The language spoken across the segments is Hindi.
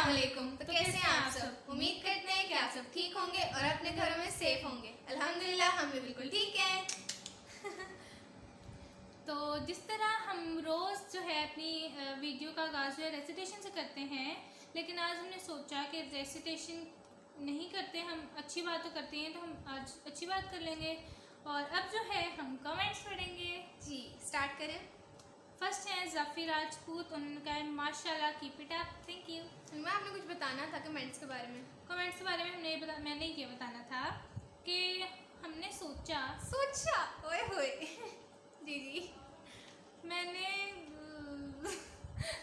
अस्सलामुअलैकुम। तो कैसे हैं आप सब? उम्मीद करते हैं कि आप सब ठीक होंगे और अपने घरों में सेफ होंगे। अल्हम्दुलिल्लाह हम भी बिल्कुल ठीक हैं। तो जिस तरह हम रोज़ जो है अपनी वीडियो का आगाज़ जो है रेसिटेशन से करते हैं, लेकिन आज हमने सोचा कि रेसिटेशन नहीं करते, हम अच्छी बात तो करते हैं, तो हम आज अच्छी बात कर लेंगे। और अब जो है हम कमेंट्स पढ़ेंगे। जी स्टार्ट करें। फर्स्ट है ज़फ़ी राजपूत, उन्होंने कहा है माशाल्लाह keep it up, thank you. मैं आपने कुछ बताना था कमेंट्स के बारे में। कमेंट्स के बारे में मैंने ये बताना था कि हमने सोचा ओए होए जी जी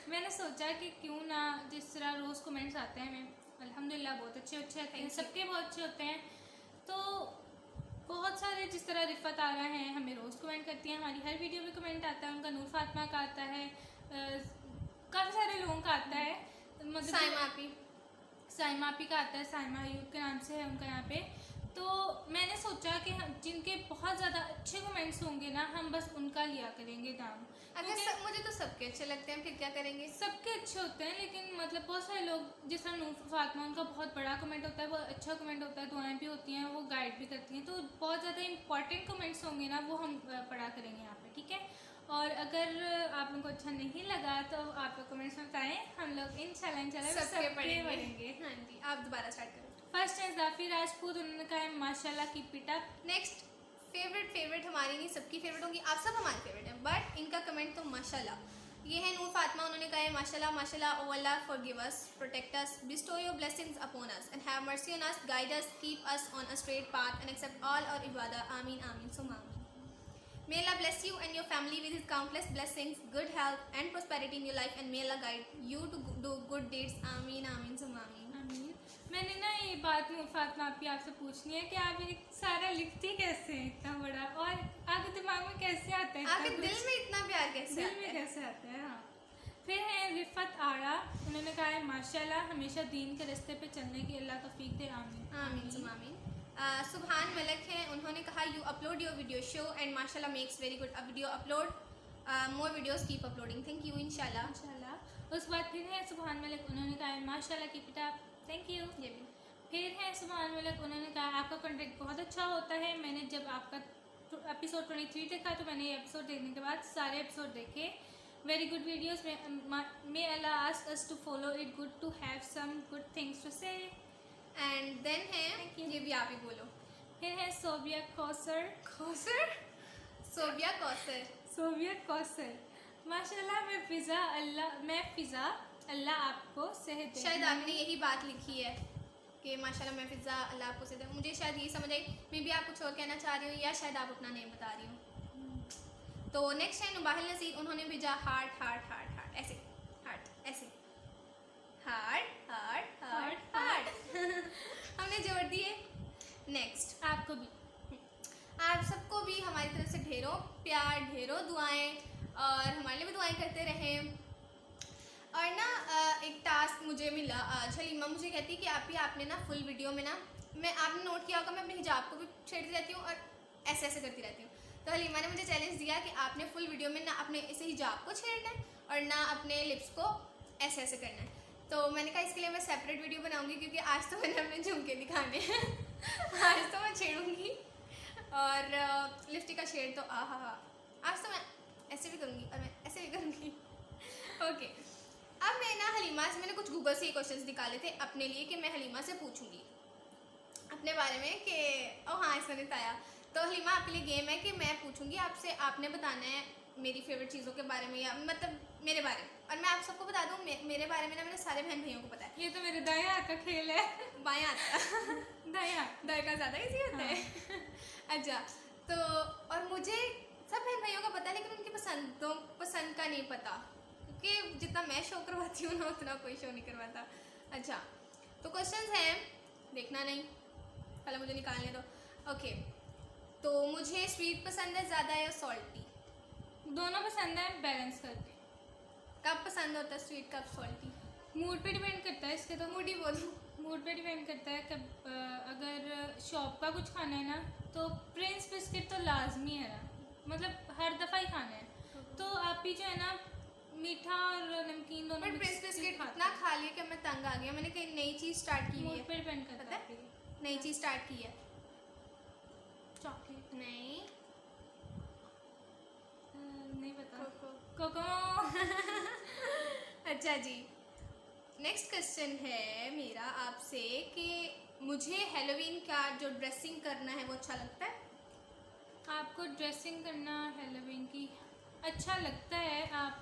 मैंने सोचा कि क्यों ना जिस तरह रोज़ कमेंट्स आते हैं, मैं अल्हम्दुलिल्लाह बहुत अच्छे आते हैं, सबके बहुत अच्छे होते हैं। तो बहुत सारे जिस तरह रिफ़त आ रहा है हमें रोज़ कमेंट करती हैं, हमारी हर वीडियो में कमेंट आता है, उनका नूर फातिमा का आता है, काफ़ी सारे लोगों का आता है, मतलब साइमा आपी का आता है, साइमा अयूब के नाम से है उनका यहाँ पे। तो मैंने सोचा कि जिनके बहुत ज़्यादा अच्छे कमेंट्स होंगे ना, हम बस उनका लिया करेंगे नाम। अगर मुझे तो सबके अच्छे लगते हैं, फिर क्या करेंगे? सबके अच्छे होते हैं, लेकिन मतलब बहुत सारे लोग जिस तरह नूर फातिमा, उनका बहुत बड़ा कमेंट होता है, बहुत अच्छा कमेंट होता है, दुआएं भी होती हैं, वो गाइड भी करती हैं, तो बहुत ज़्यादा इंपॉर्टेंट कमेंट्स होंगे ना, वो हम पढ़ा करेंगे यहाँ पे, ठीक है। और अगर आप लोगों को अच्छा नहीं लगा तो आप लोग कमेंट्स में बताएं, हम लोग इंशाल्लाह सबके पढ़ेंगे। हाँ जी, आप दोबारा स्टार्ट करें। फर्स्ट है ज़फ़ी राजपूत, उन्होंने कहा है माशाल्लाह keep it up. Next favourite हमारी नहीं, सबकी फेवरेट होंगी, आप सब हमारे फेवरेट हैं, बट इनका कमेंट तो माशाल्लाह। ये है नूर फातिमा, उन्होंने कहा है माशाल्लाह माशाल्लाह, O Allah forgive us, protect us, bestow your blessings upon us and have mercy on us, guide us, keep us on a straight path and accept all our ibadah, आमीन आमीन summa आमीन। May Allah bless you and your family with His countless blessings, good health and prosperity in your life, and may Allah guide you to do good deeds. आमीन आमीन summa आमीन। आमीन। मैंने ना ये बात नूर फातिमा आपसे पूछनी है कि आप ये सारा लिखती कैसे हैं इतना बड़ा, और आपके दिमाग में कैसे आता है, आपके दिल में इतना प्यार कैसे आता है? हाँ। फिर है रिफ़त आड़ा, उन्होंने कहा है माशाल्लाह हमेशा दीन के रास्ते पे चलने की अल्लाह तौफीक दे, आमीन आमीन summa आमीन। सुभान मलक हैं, उन्होंने कहा you upload your video show and माशाल्लाह makes very good video upload, more videos keep uploading, thank you इंशाल्लाह। उसके बाद फिर है सुभान मलक, उन्होंने कहा है माशाल्लाह keep it up, thank you. ये भी। फिर है सुभान मलक, उन्होंने कहा आपका कंटेंट बहुत अच्छा होता है, मैंने जब आपका एपिसोड 23 देखा तो मैंने ये एपिसोड देखने के बाद सारे एपिसोड देखे, very good videos, may Allah ask us to follow it, good to have some good things to say. And then है, ये भी आप ही बोलो। फिर है सोबिया कौसर, माशाल्लाह मैं फ़िज़ा अल्लाह आपको सेहत दे। शायद आपने यही बात लिखी है कि माशाल्लाह मैं फ़िज़ा अल्लाह आपको सेहत दे, मुझे शायद यही समझ आई, मैं भी आप कुछ और कहना चाह रही हूँ या शायद आप अपना नेम बता रही हूँ। तो नेक्स्ट है नुबाहिल नसीर, उन्होंने भेजा हार्ट ऐसे हार्ट हमने जोड़ दिए। नेक्स्ट आपको भी, आप सबको भी हमारी तरफ से ढेरों प्यार, ढेरों दुआएं, और हमारे लिए भी दुआएं करते रहें। और ना एक टास्क मुझे मिला आज, हलीमा मुझे कहती है कि आपने ना फुल वीडियो में ना, आपने नोट किया होगा मैं अपने हिजाब को भी छेड़ती रहती हूँ और ऐसे करती रहती हूँ, तो हलीमा ने मुझे चैलेंज दिया कि आपने फुल वीडियो में ना अपने ऐसे हिजाब को छेड़ना है और ना अपने लिप्स को ऐसे करना है। तो मैंने कहा इसके लिए मैं सेपरेट वीडियो बनाऊंगी, क्योंकि आज तो मैंने अपने झुमके दिखाने हैं आज तो मैं छेड़ूंगी, और लिपस्टिक का शेड तो आज तो मैं ऐसे भी करूँगी और मैं ऐसे भी करूँगी। ओके, अब मैं ना हलीमा से, मैंने कुछ गूगल से क्वेश्चंस निकाले थे अपने लिए कि मैं हलीमा से पूछूंगी अपने बारे में कि हाँ इसमें बताया। तो हलीमा आपके लिए गेम है कि मैं पूछूंगी आपसे, आपने बताना है मेरी फेवरेट चीज़ों के बारे में, या मतलब मेरे बारे में। और मैं आप सबको बता दूँ मेरे बारे में ना मेरे सारे बहन भाइयों को पता है। ये तो मेरे दाएं हाथ का खेल है, बाएं हाथ दाएं का ज़्यादा ईजी होता है। अच्छा, तो और मुझे सब बहन भाइयों का पता है, लेकिन उनकी पसंद का नहीं पता, क्योंकि जितना मैं शो करवाती हूँ ना उतना कोई शो नहीं करवाता। अच्छा, तो क्वेश्चंस हैं, देखना नहीं, पहले मुझे निकालने दो। ओके, तो मुझे स्वीट पसंद है ज़्यादा या सॉल्टी? दोनों पसंद है, बैलेंस करके। कब पसंद होता है स्वीट, कब सॉल्टी? मूड पे डिपेंड करता है, इसके तो मूड ही बोलूँ, मूड पे डिपेंड करता है। कब अगर शॉप का कुछ खाना है ना, तो प्रिंस बिस्किट तो लाजमी है ना, मतलब हर दफ़ा ही खाना है। तो आप भी जो है ना मीठा और नमकीन दोनों बट प्रिंस बिस्किट इतना खा लिया कि मैं तंग आ गया। मैंने चीज़ स्टार्ट की हुई मूड है? पे डिपेंड करता पता है है? आपके। नई चीज़ स्टार्ट की है? चॉकलेट नहीं। नहीं पता। कोको। कोको। अच्छा जी, नेक्स्ट क्वेश्चन है मेरा आपसे कि मुझे हेलोवीन का जो ड्रेसिंग करना है वो अच्छा लगता है? आपको ड्रेसिंग करना हेलोवीन की अच्छा लगता है, आप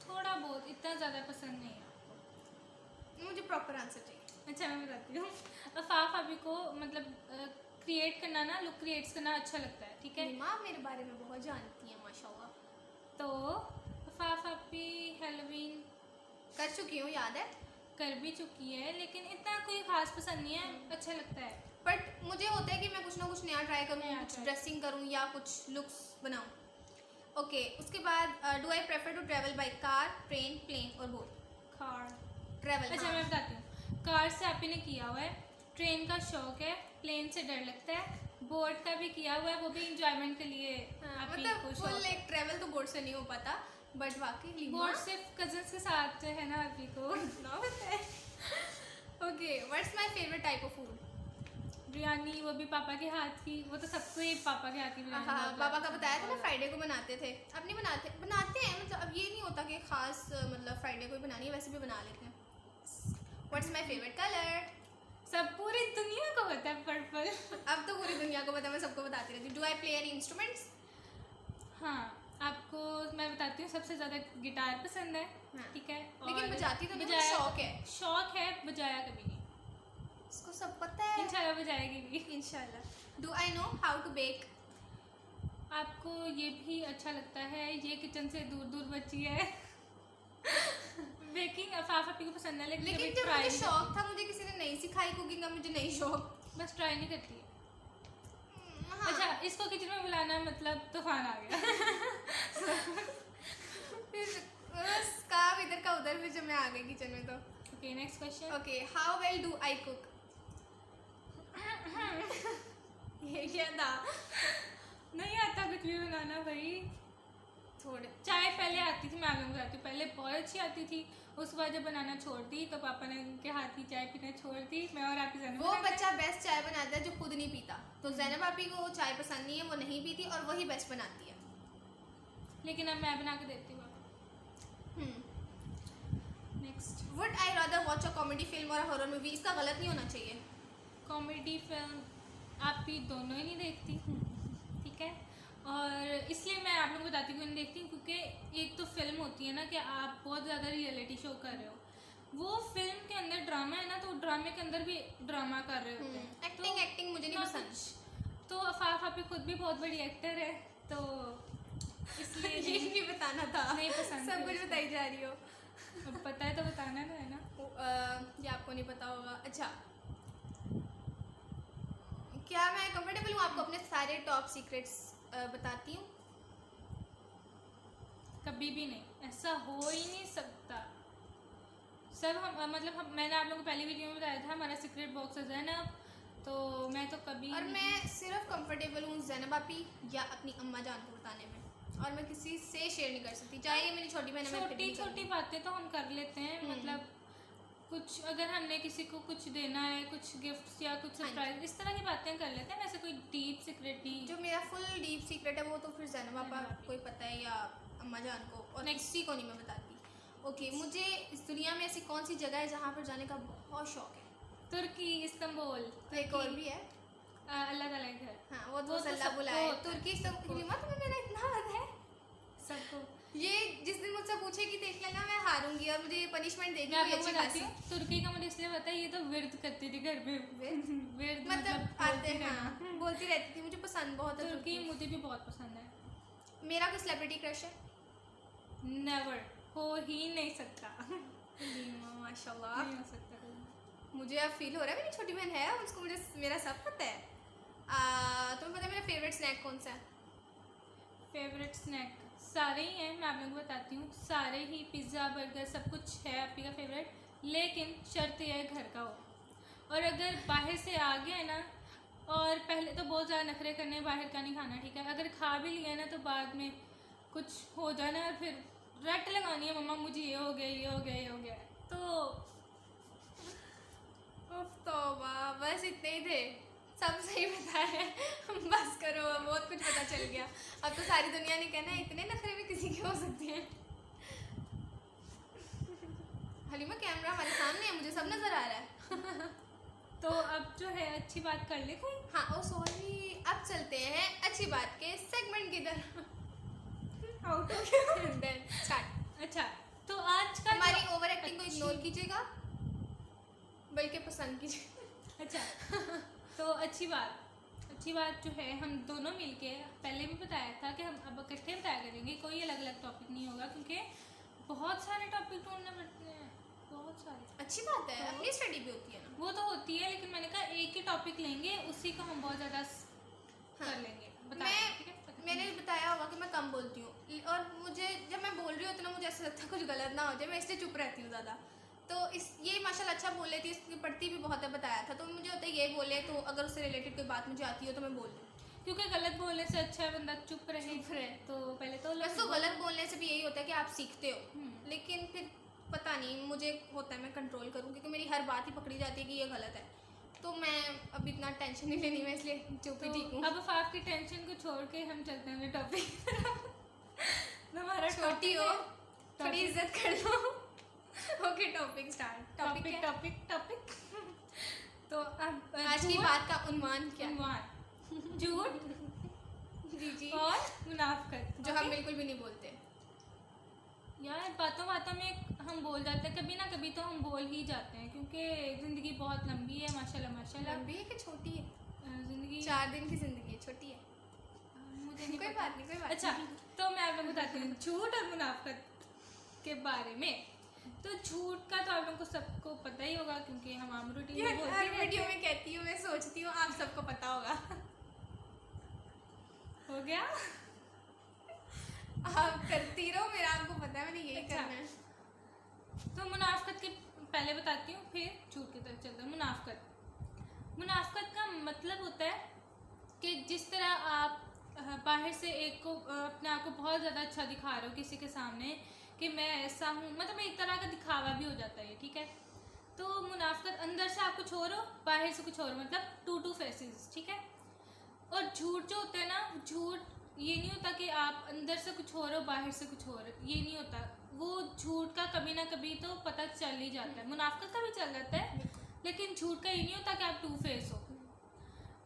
थोड़ा बहुत, इतना ज़्यादा पसंद नहीं है आपको। मुझे प्रॉपर आंसर चाहिए। अच्छा मैं बताती हूँ। अफाफ अभी को मतलब क्रिएट करना ना, लुक क्रिएट्स करना अच्छा लगता है, ठीक है। दिमाग मेरे बारे में बहुत जानती है माशाल्लाह। तो अफाफ अभी हेलोवीन कर चुकी हूँ, याद है। कर भी चुकी है, लेकिन इतना कोई खास पसंद नहीं है, अच्छा लगता है। बट मुझे होता है कि मैं कुछ ना कुछ नया ट्राई करूँ, नया कुछ try। ड्रेसिंग करूँ या कुछ लुक्स बनाऊँ। ओके, उसके बाद do I prefer to travel by car, train, plane or boat? Car. Travel. अच्छा मैं बताती हूँ, कार से आपी ने किया हुआ है, ट्रेन का शौक है, प्लेन से डर लगता है, बोट का भी किया हुआ है, वो भी इंजॉयमेंट के लिए आपी मतलब को फुल शौक है। एक ट्रैवल तो बोट से नहीं हो पाता, बट वाकई बोट सिर्फ कजन्स के साथ है ना आपी को। ना होता है। Okay, what's my favourite type of food? Biryani, वो भी पापा के हाथ की, वो तो सबको ही पापा के हाथ की बिरयानी हाँ, बहुत पापा का पसंद बताया था ना, है। फ्राइडे को बनाते थे। अब नहीं बनाते हैं, मतलब अब ये नहीं होता कि खास मतलब फ्राइडे को ही बनानी है, वैसे भी बना लेते हैं। What's my favourite colour? सब पूरी दुनिया को होता है पर्पल। अब तो पूरी दुनिया को पता है, मैं सबको बताती रहती हूँ। Do I play any instruments? हाँ, आपको मैं बताती हूँ, सबसे ज़्यादा गिटार पसंद है, हाँ। ठीक है। लेकिन और बजाती तो नहीं, मुझे बजाया शौक है। शौक है, बजाया कभी नहीं। इसको सब पता है। इंशाल्लाह बजाएगी भी। इंशाल्लाह। Do I know how to bake? आपको ये भी अच्छा लगता है, ये किचन से दूर दूर बची है। बेकिंग अफाफ आपी को पसंद है, लेकिन लेकिन कभी जब ट्राई मुझे नहीं शौक था, मुझे किसी ने नहीं सिखाई कुकिंग, अब मुझे नहीं शौक। करती। बस ट्राई नहीं करती है। हाँ। अच्छा, इसको किचन में बुलाना मतलब तूफान आ गया। फिर बस काम इधर का उधर, फिर जब मैं आ गई किचन में तो। Okay next question. Okay, how well do I cook? ये क्या था? नहीं आता कुछ भी बनाना भाई। थोड़े चाय पहले आती थी, मैं आपको बताती हूँ, पहले बहुत अच्छी आती थी, उसके बाद जब बनाना छोड़ दी तो पापा ने उनके हाथ की चाय पीना छोड़ दी। मैं और आप ही वो बच्चा बेस्ट चाय बनाता है जो खुद नहीं पीता। तो ज़ैनब आपी को चाय पसंद नहीं है, वो नहीं पीती और वही बेस्ट बनाती है। लेकिन अब मैं बना के देती हूँ। Next, would I rather watch a comedy film और हॉरर मूवी? इसका गलत नहीं होना चाहिए। कॉमेडी फिल्म आप भी दोनों ही नहीं देखती, ठीक है। और इसलिए मैं आप लोगों को बताती हूँ नहीं देखती, क्योंकि एक तो फिल्म होती है ना कि आप बहुत ज़्यादा रियलिटी शो कर रहे हो, वो फिल्म के अंदर ड्रामा है ना, तो ड्रामे के अंदर भी ड्रामा कर रहे होते हैं। एक्टिंग मुझे नहीं ना पसंद। तो अफाफ आपी खुद भी बहुत बड़ी एक्टर है, तो इसलिए ये नहीं बताना था, नहीं पसंद सब थी कुछ उसको। बताई जा रही हो। अब पता है तो बताना ना, है ना। ये आपको नहीं पता होगा। अच्छा, क्या मैं कंफर्टेबल हूँ आपको अपने सारे टॉप सीक्रेट्स बताती हूँ? कभी भी नहीं, ऐसा हो ही नहीं सकता। सब हम मैंने आप लोगों को पहली वीडियो में बताया था, हमारा सीक्रेट बॉक्स है ज़ैनब, तो मैं तो कभी और मैं सिर्फ कंफर्टेबल हूँ ज़ैनब आपी या अपनी अम्मा जान को बताने में, और मैं किसी से शेयर नहीं कर सकती, चाहे ये मेरी छोटी बहन है। मैं फिर भी छोटी नहीं छोटी करूँगी। बातें तो हम कर लेते हैं, मतलब कुछ अगर हमने किसी को कुछ देना है, कुछ गिफ्ट्स या कुछ हाँ जी। सरप्राइज, इस तरह की बातें कर लेते हैं, वैसे कोई डीप सीक्रेट नहीं। जो मेरा फुल डीप सीक्रेट है वो तो फिर ज़ैनब आपा ज़ैनब आपी। को ही पता है या अम्मा जान को, और किसी को नहीं मैं बताती। ओके, मुझे इस दुनिया में ऐसी कौन सी जगह है जहाँ पर जाने का बहुत शौक है? तुर्की, इस्तांबुल, तो एक और भी है। अल्लाह ताला के घर, हाँ, वो वो तो तो अल्लाह सबको बुलाए। होता है। तुर्की इस्तांबुल, तुम्हें मेरा इतना पता है? सबको। ये जिस दिन मुझसे पूछेगी देख लेना, मैं हारूंगी और मुझे ये पनिशमेंट देगी मैं भी आपको अच्छी बताती खासी। हूँ, तुर्की का मुझे इसलिए पता है, ये तो विर्द करती थी घर पे। विर्द मतलब आते बोलती हैं, रहना। हाँ, बोलती रहती थी, मुझे पसंद बहुत है तुर्की तुर्की। मुझे भी बहुत पसंद है। मेरा कोई सेलिब्रिटी क्रश है? नेवर, हो ही नहीं सकता। माशाल्लाह, नहीं हो सकता कभी। मुझे अब फील हो रहा है मेरी छोटी बहन है, उसको मुझे मेरा सब पता है। तुम्हें पता है मेरा फेवरेट स्नैक कौन सा है? फेवरेट स्नैक सारे ही हैं, मैं आप लोगों को बताती हूँ, सारे ही पिज़्ज़ा बर्गर सब कुछ है आपकी का फेवरेट, लेकिन शर्त यह है घर का हो। और अगर बाहर से आ गया है ना, और पहले तो बहुत ज़्यादा नखरे करने, बाहर का नहीं खाना, ठीक है। अगर खा भी लिया ना तो बाद में कुछ हो जाना और फिर रट लगानी है, मम्मा मुझे ये हो गया, ये हो गया, ये हो गया, तो है। बस करो, बहुत कुछ पता चल गया। अब तो सारी दुनिया ने कहना है इतने नखरे भी किसी के हो सकते हैं। हलीमा कैमरा हमारे सामने है, मुझे सब नजर आ रहा है। तो अब जो है अच्छी बात कर ले कोई। हाँ ओ सॉरी, अब चलते हैं अच्छी बात के सेगमेंट की तरफ। आउट हो गया। Then start. अच्छा, तो आज का हमारी ओवर एक्टिंग को इग्नोर कीजिएगा, बल्कि पसंद कीजिए। अच्छा, तो अच्छी बात जो है, हम दोनों मिलके पहले भी बताया था कि हम अब इकट्ठे बताया करेंगे, कोई अलग अलग टॉपिक नहीं होगा, क्योंकि बहुत सारे टॉपिक ढूंढने पड़ते हैं, बहुत सारे। अच्छी बात है, अपनी स्टडी भी होती है ना। वो तो होती है, लेकिन मैंने कहा एक ही टॉपिक लेंगे, उसी को हम बहुत ज़्यादा कर लेंगे। मैंने बताया होगा कि मैं कम बोलती हूँ, और मुझे जब मैं बोल रही होती हूँ ना, मुझे ऐसा लगता है कुछ गलत ना हो जाए, मैं इसलिए चुप रहती हूँ ज़्यादा। तो ये माशाल्लाह अच्छा बोल लेती है, इसकी पढ़ती भी बहुत है, बताया था। तो मुझे होता है ये बोले, तो अगर उससे रिलेटेड कोई बात मुझे आती हो तो मैं बोल दूँ, क्योंकि गलत बोलने से अच्छा है बंदा चुप रहे। तो पहले तो बस तो गलत बोलने से भी यही होता है कि आप सीखते हो, लेकिन फिर पता नहीं मुझे होता है मैं कंट्रोल करूँ, क्योंकि मेरी हर बात ही पकड़ी जाती है कि ये गलत है। तो मैं अब इतना टेंशन नहीं लेनी, मैं इसलिए चुप ही ठीक हूँ। अब फाफ की टेंशन को छोड़ के हम चलते हैं टॉपिक। हमारा छोटी हो, थोड़ी इज्जत कर लो। Okay, topic start. टॉपिक। तो अब आज की बात का उन्वान क्या है? उन्वान झूठ जी और मुनाफिकत, जो हम बिल्कुल भी नहीं बोलते यार। बातों में हम बोल जाते हैं, कभी ना कभी तो हम बोल ही जाते हैं, क्योंकि ज़िंदगी बहुत लंबी है। माशाल्लाह। लंबी है कि छोटी है? ज़िंदगी 4 दिन की ज़िंदगी है, छोटी है। मुझे नहीं कोई पता। बात नहीं। अच्छा, तो मैं आपको बताती हूँ झूठ और मुनाफिकत के बारे में। तो झूठ का तो आप लोगों को सबको पता ही होगा, क्योंकि हम आम रूटीन में बोलते हर रहते वीडियो हैं। में कहती हूँ, मैं सोचती हूँ आप सबको पता होगा। हो गया। आप करती रहो, मेरा आपको पता है, मैंने यही अच्छा। करना है। तो मुनाफिकत के पहले बताती हूँ, फिर झूठ की तरफ चलते हैं। मुनाफिकत का मतलब होता है कि जिस तरह आप बाहर से एक को अपने आप को बहुत ज़्यादा अच्छा दिखा रहे हो किसी के सामने कि मैं ऐसा हूँ, मतलब एक तरह का दिखावा भी हो जाता है, ठीक है। तो मुनाफिकत अंदर से आप कुछ और हो, बाहर से कुछ और, मतलब टू फेसेस, ठीक है। और झूठ जो होता है ना, झूठ ये नहीं होता कि आप अंदर से कुछ और हो, बाहर से कुछ और, ये नहीं होता। वो झूठ का कभी ना कभी तो पता चल ही जाता है, मुनाफिकत का भी चल जाता है, लेकिन झूठ का ये नहीं होता कि आप टू फेस हो,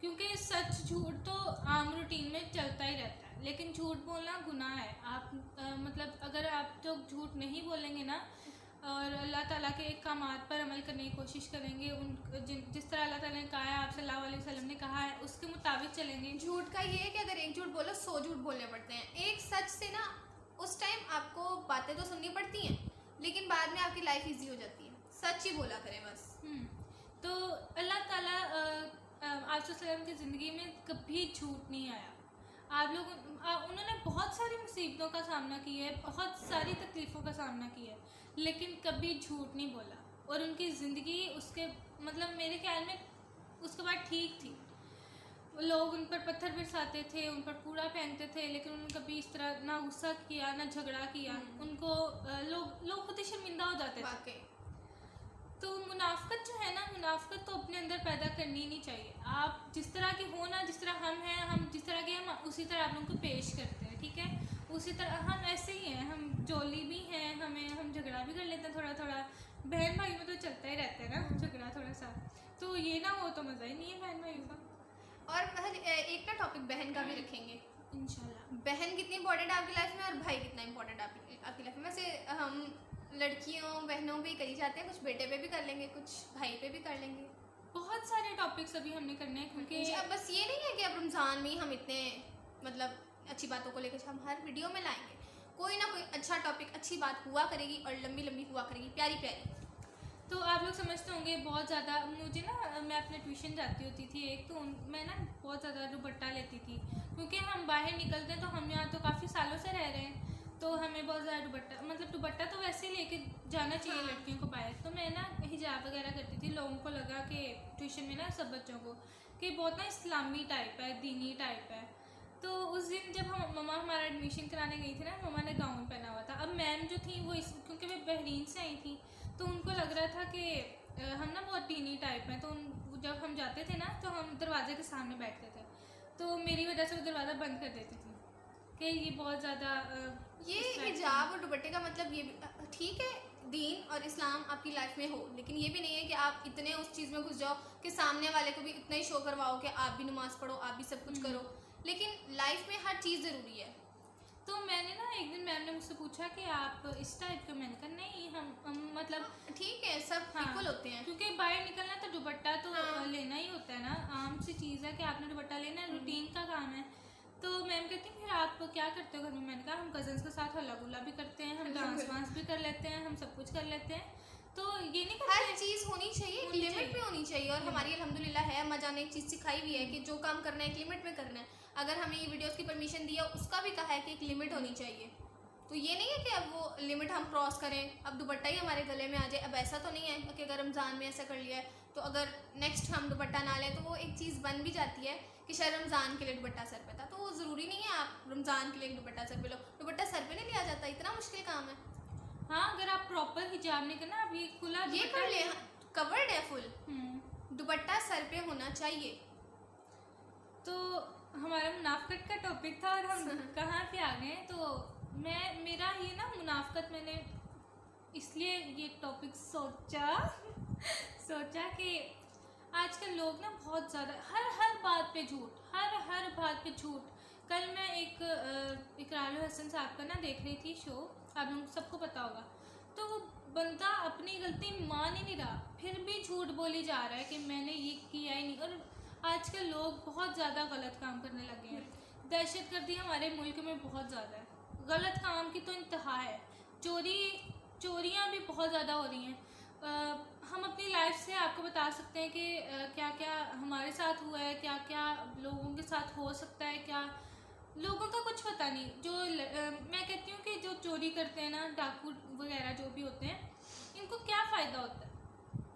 क्योंकि सच झूठ तो आम रूटीन में चलता ही रहता है, लेकिन झूठ बोलना गुनाह है। आप मतलब अगर आप जो झूठ नहीं बोलेंगे ना, और अल्लाह ताला के अहकामात पर अमल करने की कोशिश करेंगे, जिस तरह अल्लाह ताला ने कहा है, आप सल्लल्लाहु अलैहि वसल्लम ने कहा है, उसके मुताबिक चलेंगे। झूठ का ये है कि अगर एक झूठ बोलो 100 झूठ बोलने पड़ते हैं। एक सच से ना उस टाइम आपको बातें तो सुननी पड़ती हैं, लेकिन बाद में आपकी लाइफ इजी हो जाती है। सच ही बोला करें बस। तो अल्लाह ताला आप सल्लम की ज़िंदगी में कभी झूठ नहीं आया। आप लोग उन्होंने बहुत सारी मुसीबतों का सामना किया है, बहुत सारी तकलीफ़ों का सामना किया है, लेकिन कभी झूठ नहीं बोला। और उनकी ज़िंदगी उसके मतलब मेरे ख्याल में उसके बाद ठीक थी। लोग उन पर पत्थर बरसाते थे, उन पर कूड़ा फेंकते थे, लेकिन उन्होंने कभी इस तरह ना गुस्सा किया, ना झगड़ा किया। उनको लोग खुद ही शर्मिंदा हो जाते थे। तो मुनाफिकत जो है ना, मुनाफिकत तो अपने अंदर पैदा करनी नहीं चाहिए। आप जिस तरह के हो ना, जिस तरह हम हैं, हम जिस तरह के हम उसी तरह आप लोगों को पेश करते हैं, ठीक है। उसी तरह हम ऐसे ही हैं, हम जोली भी हैं, हम झगड़ा भी कर लेते हैं थोड़ा थोड़ा। बहन भाई में तो चलता ही रहता है ना झगड़ा थोड़ा सा, तो ये ना हो तो मज़ा ही नहीं है बहन भाई का। और एक ना टॉपिक बहन का भी रखेंगे इंशाल्लाह। बहन कितनी इंपॉर्टेंट है आपकी लाइफ में, और भाई कितना इंपॉर्टेंट है आपकी लाइफ में। वैसे हम लड़कियों बहनों पे ही करी जाते हैं, कुछ बेटे पे भी कर लेंगे, कुछ भाई पे भी कर लेंगे। बहुत सारे टॉपिक्स अभी हमने करने हैं, क्योंकि अब बस ये नहीं है कि अब रमज़ान में ही हम इतने मतलब अच्छी बातों को लेकर हम हर वीडियो में लाएंगे। कोई ना कोई अच्छा टॉपिक, अच्छी बात हुआ करेगी, और लंबी लंबी हुआ करेगी, प्यारी प्यारी। तो आप लोग समझते होंगे बहुत ज़्यादा। मुझे ना, मैं अपने ट्यूशन जाती होती थी एक, तो मैं ना बहुत ज़्यादा दुपट्टा लेती थी, क्योंकि हम बाहर निकलते हैं, तो हम यहाँ तो काफ़ी सालों से रह रहे हैं, तो हमें बहुत ज़्यादा दुपट्टा तो वैसे ही लेके जाना चाहिए लड़कियों को बाहर। तो मैं ना हिजाब वगैरह करती थी। लोगों को लगा कि ट्यूशन में ना सब बच्चों को कि बहुत ना इस्लामी टाइप है, दीनी टाइप है। तो उस दिन जब मम्मा हमारा एडमिशन कराने गई थी ना, मम्मा ने गाउन पहना हुआ था। अब मैम जो थी वो क्योंकि वे बहरीन से आई थी, तो उनको लग रहा था कि हम ना बहुत दीनी टाइप हैं। तो जब हम जाते थे ना, तो हम दरवाजे के सामने बैठते थे। तो मेरी वजह से वो दरवाज़ा बंद कर देती थी कि ये बहुत ज़्यादा ये हिजाब और दुपट्टे का मतलब ये ठीक है, दीन और इस्लाम आपकी लाइफ में हो, लेकिन ये भी नहीं है कि आप इतने उस चीज़ में घुस जाओ कि सामने वाले को भी इतना ही शो करवाओ कि आप भी नमाज़ पढ़ो, आप भी सब कुछ करो। लेकिन लाइफ में हर चीज़ ज़रूरी है। तो मैंने ना एक दिन मैम ने मुझसे पूछा कि आप इस टाइप के, मैंने कहा नहीं हम मतलब ठीक है, सब इक्वल होते हैं। क्योंकि बाहर निकलना तो दुपट्टा तो लेना ही होता है ना, आम सी चीज़ है कि आपने दुपट्टा लेना है, रूटीन का काम है। तो मैम कहती फिर आप क्या करते हो घर में? मैंने कहा हम कजन्स के साथ हल्ला गुल्ला भी करते हैं, हम डांस वांस भी कर लेते हैं, हम सब कुछ कर लेते हैं। तो ये नहीं करते, हर चीज़ होनी चाहिए, एक लिमिट में होनी चाहिए। और हमारी अल्हम्दुलिल्लाह है, अम्मा जान ने एक चीज़ सिखाई हुई है कि जो काम करना है एक लिमिट में करना है। अगर हमें ये वीडियोस की परमिशन दी है, उसका भी कहा है कि एक लिमिट होनी चाहिए। तो ये नहीं है कि अब वो लिमिट हम क्रॉस करें, अब दुपट्टा ही हमारे गले में आ जाए। अब ऐसा तो नहीं है कि अगर रमज़ान में ऐसा कर लिया है तो अगर नेक्स्ट हम दुपट्टा ना लें तो वो एक चीज़ बन भी जाती है कि शायद रमज़ान के लिए दुपट्टा सर पे था, तो वो ज़रूरी नहीं है आप रमज़ान के लिए दुपट्टा सर पे लो। दुपट्टा सर पे नहीं लिया जाता, इतना मुश्किल काम है। हाँ, अगर आप प्रॉपर हिजाब नहीं करना, आप ये खुला ये कर ले, कवर्ड है फुल, दुपट्टा सर पे होना चाहिए। तो हमारा मुनाफकत का टॉपिक था और हम कहाँ पे आ गए। तो मेरा ये ना मुनाफकत, मैंने इसलिए ये टॉपिक सोचा कि आजकल लोग ना बहुत ज़्यादा हर बात पे झूठ, हर बात पे झूठ। कल मैं एक इकरार हसन साहब का ना देख रही थी शो, आप लोगों को सबको पता होगा। तो वो बंदा अपनी गलती मान ही नहीं रहा, फिर भी झूठ बोली जा रहा है कि मैंने ये किया ही नहीं। और आजकल लोग बहुत ज़्यादा गलत काम करने लगे हैं। दहशतगर्दी हमारे मुल्क में बहुत ज़्यादा है, गलत काम की तो इंतहा है। चोरियाँ भी बहुत ज़्यादा हो रही हैं। हम अपनी लाइफ से आपको बता सकते हैं कि क्या क्या हमारे साथ हुआ है, क्या क्या लोगों के साथ हो सकता है। क्या लोगों का कुछ पता नहीं। जो मैं कहती हूँ कि जो चोरी करते हैं ना, डाकू वगैरह जो भी होते हैं, इनको क्या फ़ायदा होता है?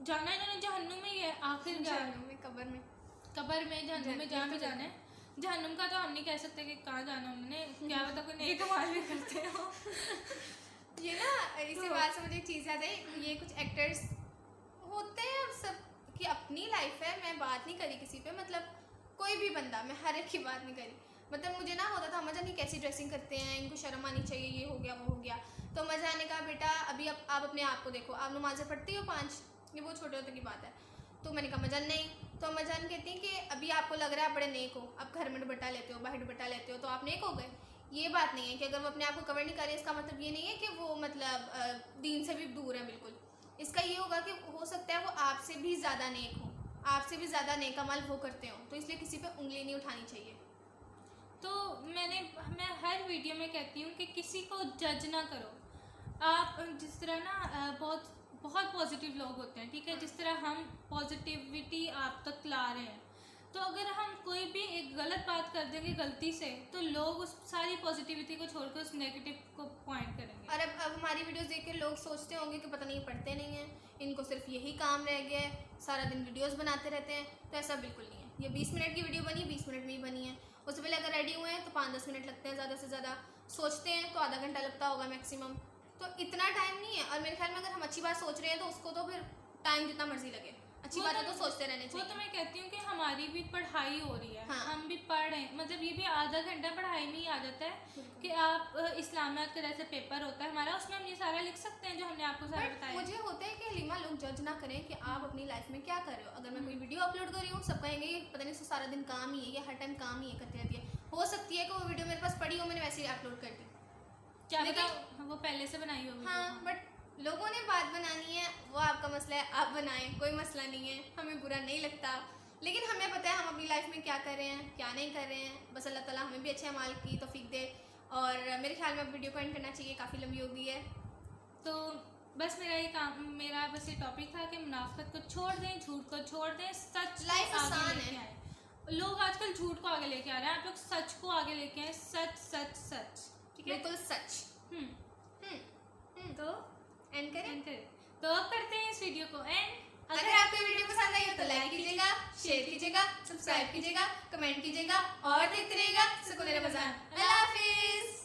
जाना इन्होंने जहन्नुम में ही है आखिर, जहन्नुम में, कब्र में, जहन्नुम में जहाँ भी जाना है। जहन्नुम का तो हम नहीं कह सकते कि कहाँ जाना उन्होंने, क्या पता कोई नेक अमाल भी करते हो। ये ना इसी बात से मुझे एक चीज़ याद आई, ये कुछ एक्टर्स होते हैं, अब सब की अपनी लाइफ है, मैं बात नहीं करी किसी पे, मतलब कोई भी बंदा, मैं हर एक की बात नहीं करी। मतलब मुझे ना होता था मज़ा नहीं कैसी ड्रेसिंग करते हैं, इनको शर्म आनी चाहिए, ये हो गया वो हो गया। तो मज़ा आने का बेटा अभी आप अपने आप को देखो, आप नमाज़ें पढ़ती हो 5, ये वो छोटे होते की बात है। तो मैंने कहा मजान नहीं, तो मजान कहती हैं कि अभी आपको लग रहा है आप बड़े नेक हो, आप घर में दुपट्टा लेते हो, बाहर दुपट्टा लेते हो, तो आप नेक हो गए। ये बात नहीं है कि अगर वो अपने आप को कवर नहीं करे, इसका मतलब ये नहीं है कि वो मतलब दीन से भी दूर है। बिल्कुल, इसका ये होगा कि हो सकता है वो आपसे भी ज़्यादा नेक हो, आपसे भी ज़्यादा नेक अमल वो करते हो, तो इसलिए किसी पे उंगली नहीं उठानी चाहिए। तो मैं हर वीडियो में कहती हूँ कि किसी को जज ना करो। आप जिस तरह ना बहुत पॉजिटिव लोग होते हैं, ठीक है, जिस तरह हम पॉजिटिविटी आप तक ला रहे हैं, तो अगर हम कोई भी एक गलत बात कर देंगे गलती से, तो लोग उस सारी पॉजिटिविटी को छोड़कर उस नेगेटिव को पॉइंट करेंगे। और अब हमारी वीडियोस देख के लोग सोचते होंगे कि पता नहीं पढ़ते नहीं हैं, इनको सिर्फ यही काम रह गया है, सारा दिन वीडियोस बनाते रहते हैं। तो ऐसा बिल्कुल नहीं है। ये 20 मिनट की वीडियो बनी, 20 मिनट में ही बनी है। उससे पहले अगर रेडी हुए हैं तो 5-10 मिनट लगते हैं ज़्यादा से ज़्यादा, सोचते हैं तो आधा घंटा लगता होगा मैक्सिमम। तो इतना टाइम नहीं है। और मेरे ख्याल में अगर हम अच्छी बात सोच रहे हैं तो उसको तो फिर टाइम जितना मर्जी लगे, अच्छी बातें तो सोचते रहने चाहिए। वो तो मैं कहती हूँ कि हमारी भी पढ़ाई हो रही है, हाँ। हम भी पढ़ रहे हैं, मतलब ये भी आधा घंटा पढ़ाई में ही आ जाता है कि आप इस्लामियात का जैसे पेपर होता है हमारा, उसमें हम ये सारा लिख सकते हैं जो हमने आपको सारा बताया। मुझे होता है कि हलीमा लोग जज ना करें कि आप अपनी लाइफ में क्या कर रहे हो। अगर मैं कोई वीडियो अपलोड कर रही हूँ, सब कहेंगे पता नहीं सारा दिन काम ही है, या हर टाइम काम ही है करती रहती है। हो सकती है कि वो वीडियो मेरे पास पड़ी हो, मैंने वैसे ही अपलोड कर दी, क्या पता वो पहले से बनाई होगी। हाँ, बट लोगों ने बात बनानी है, वो आपका मसला है, आप बनाएं, कोई मसला नहीं है, हमें बुरा नहीं लगता। लेकिन हमें पता है हम अपनी लाइफ में क्या कर रहे हैं, क्या नहीं कर रहे हैं। बस अल्लाह ताला हमें भी अच्छे अमाल की तौफीक दे। और मेरे ख्याल में अब वीडियो को एंड करना चाहिए, काफ़ी लंबी हो गई है। तो बस मेरा बस ये टॉपिक था कि मुनाफिकत को छोड़ दें, झूठ को छोड़ दें, सच लाइफ आगे आसान लेके है। आए। लोग आजकल झूठ को आगे लेके आ रहे हैं, आप लोग सच को आगे लेके आए। सच सच सच, ठीक है, बिल्कुल सच। तो एंड करें? तो अब करते हैं इस वीडियो को एंड। अगर आपको वीडियो पसंद आई हो तो लाइक कीजिएगा, शेयर कीजिएगा, सब्सक्राइब कीजिएगा, कमेंट कीजिएगा और देखते रहिएगा सुकून रमज़ान। अल्लाह हाफिज़।